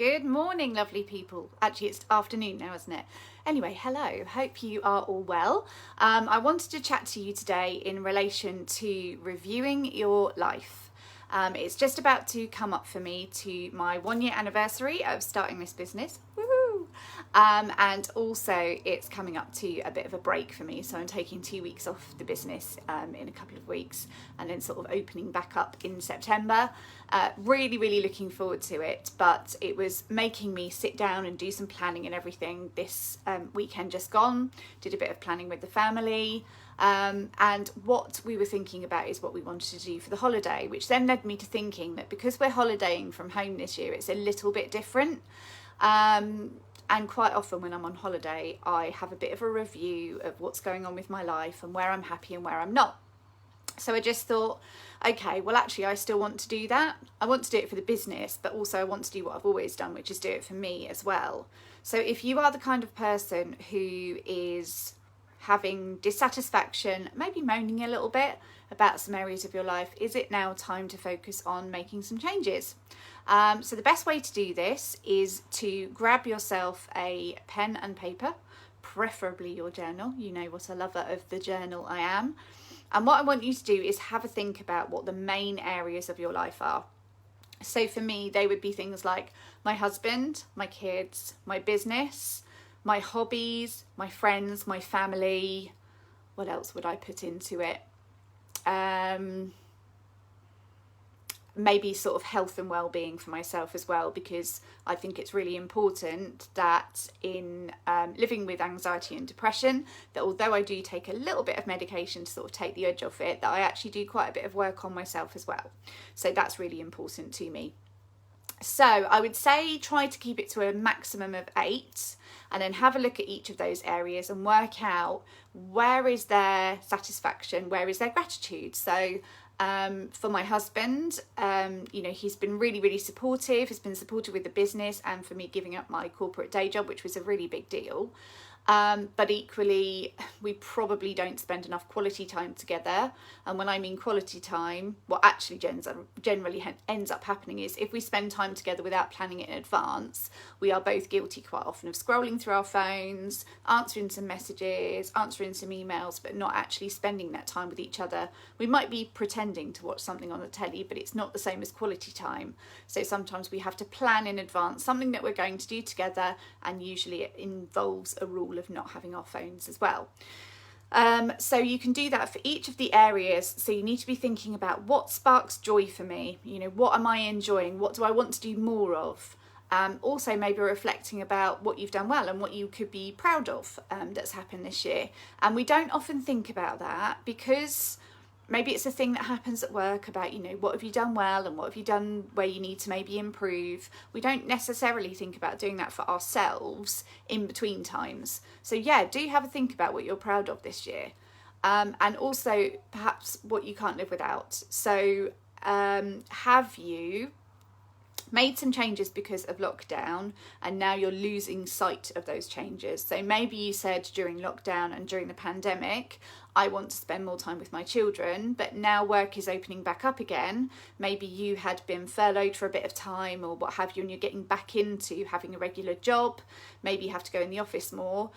Good morning, lovely people. Actually, it's afternoon now, isn't it? Anyway, hello. Hope you are all well. I wanted to chat to you today in relation to reviewing your life. It's just about to come up for me to my 1 year anniversary of starting this business. Woohoo! And also it's coming up to a bit of a break for me. So I'm taking 2 weeks off the business in a couple of weeks and then sort of opening back up in September. Really looking forward to it, but it was making me sit down and do some planning and everything this weekend just gone. Did a bit of planning with the family. And what we were thinking about is what we wanted to do for the holiday, which then led me to thinking that because we're holidaying from home this year, it's a little bit different. And quite often when I'm on holiday, I have a bit of a review of what's going on with my life and where I'm happy and where I'm not. So I just thought, okay, well, actually, I still want to do that. I want to do it for the business, but also I want to do what I've always done, which is do it for me as well. So if you are the kind of person who is having dissatisfaction, maybe moaning a little bit about some areas of your life, is it now time to focus on making some changes? So the best way to do this is to grab yourself a pen and paper, preferably your journal. You know what a lover of the journal I am. And what I want you to do is have a think about what the main areas of your life are. So for me, they would be things like my husband, my kids, my business, my hobbies, my friends, my family. What else would I put into it? Maybe sort of health and well-being for myself as well, because I think it's really important that in living with anxiety and depression, that although I do take a little bit of medication to sort of take the edge off it, that I actually do quite a bit of work on myself as well. So that's really important to me. So I would say try to keep it to a maximum of 8 and then have a look at each of those areas and work out where is their satisfaction, where is their gratitude. So for my husband, he's been really supportive. He's been supportive with the business and for me giving up my corporate day job, which was a really big deal. But equally, we probably don't spend enough quality time together. And when I mean quality time, what actually generally ends up happening is if we spend time together without planning it in advance, we are both guilty quite often of scrolling through our phones, answering some messages, answering some emails, but not actually spending that time with each other. We might be pretending to watch something on the telly, but it's not the same as quality time. So sometimes we have to plan in advance something that we're going to do together, and usually it involves a rule of not having our phones as well. So you can do that for each of the areas. So you need to be thinking about what sparks joy for me. What am I enjoying? What do I want to do more of? Also maybe reflecting about what you've done well and what you could be proud of that's happened this year. And we don't often think about that because maybe it's a thing that happens at work about, what have you done well and what have you done where you need to maybe improve. We don't necessarily think about doing that for ourselves in between times. So yeah, do have a think about what you're proud of this year. And also perhaps what you can't live without. So have you made some changes because of lockdown and now you're losing sight of those changes? So maybe you said during lockdown and during the pandemic, I want to spend more time with my children, but now work is opening back up again. Maybe you had been furloughed for a bit of time or what have you, and you're getting back into having a regular job. Maybe you have to go in the office more.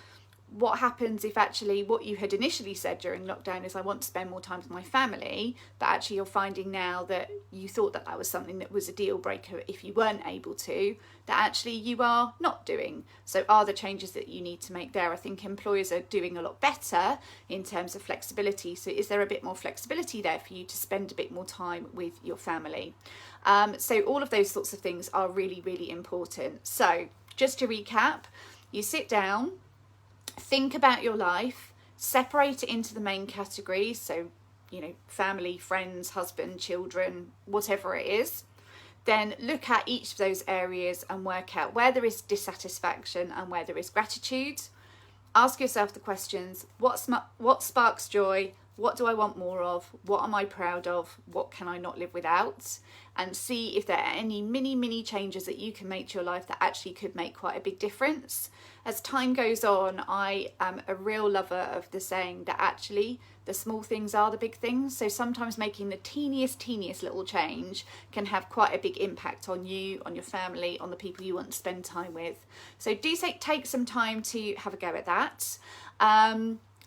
What happens if actually what you had initially said during lockdown is I want to spend more time with my family, but actually you're finding now that you thought that was something that was a deal breaker if you weren't able to, that actually you are not doing. So are the changes that you need to make there? I think employers are doing a lot better in terms of flexibility. So is there a bit more flexibility there for you to spend a bit more time with your family? So all of those sorts of things are really important. So just to recap, you sit down, think about your life, separate it into the main categories. So, family, friends, husband, children, whatever it is. Then look at each of those areas and work out where there is dissatisfaction and where there is gratitude. Ask yourself the questions, what sparks joy? What do I want more of? What am I proud of? What can I not live without? And see if there are any mini changes that you can make to your life that actually could make quite a big difference. As time goes on, I am a real lover of the saying that actually the small things are the big things. So sometimes making the teeniest little change can have quite a big impact on you, on your family, on the people you want to spend time with. So do take some time to have a go at that.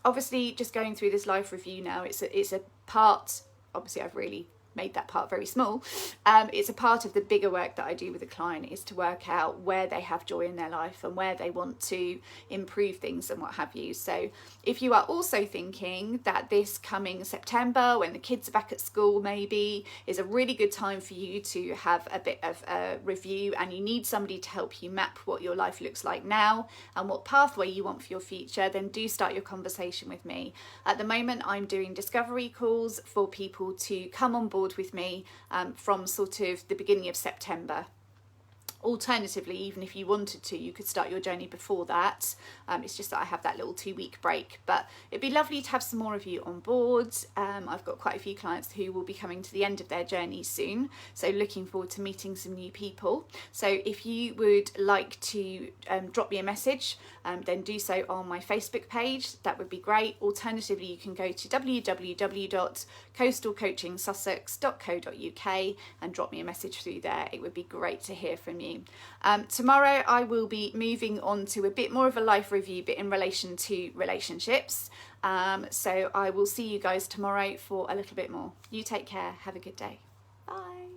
Obviously, just going through this life review now, it's a part, obviously I've really made that part very small. It's a part of the bigger work that I do with a client, is to work out where they have joy in their life and where they want to improve things and what have you. So if you are also thinking that this coming September, when the kids are back at school maybe, is a really good time for you to have a bit of a review, and you need somebody to help you map what your life looks like now and what pathway you want for your future, then do start your conversation with me. At the moment, I'm doing discovery calls for people to come on board with me from sort of the beginning of September. Alternatively, even if you wanted to, you could start your journey before that. It's just that I have that little 2-week break, but it'd be lovely to have some more of you on board. I've got quite a few clients who will be coming to the end of their journey soon, so looking forward to meeting some new people. So if you would like to drop me a message, then do so on my Facebook page. That would be great. Alternatively, you can go to www.coastalcoachingsussex.co.uk and drop me a message through there. It would be great to hear from you. Tomorrow I will be moving on to a bit more of a life review, but in relation to relationships. So I will see you guys tomorrow for a little bit more. You take care. Have a good day. Bye.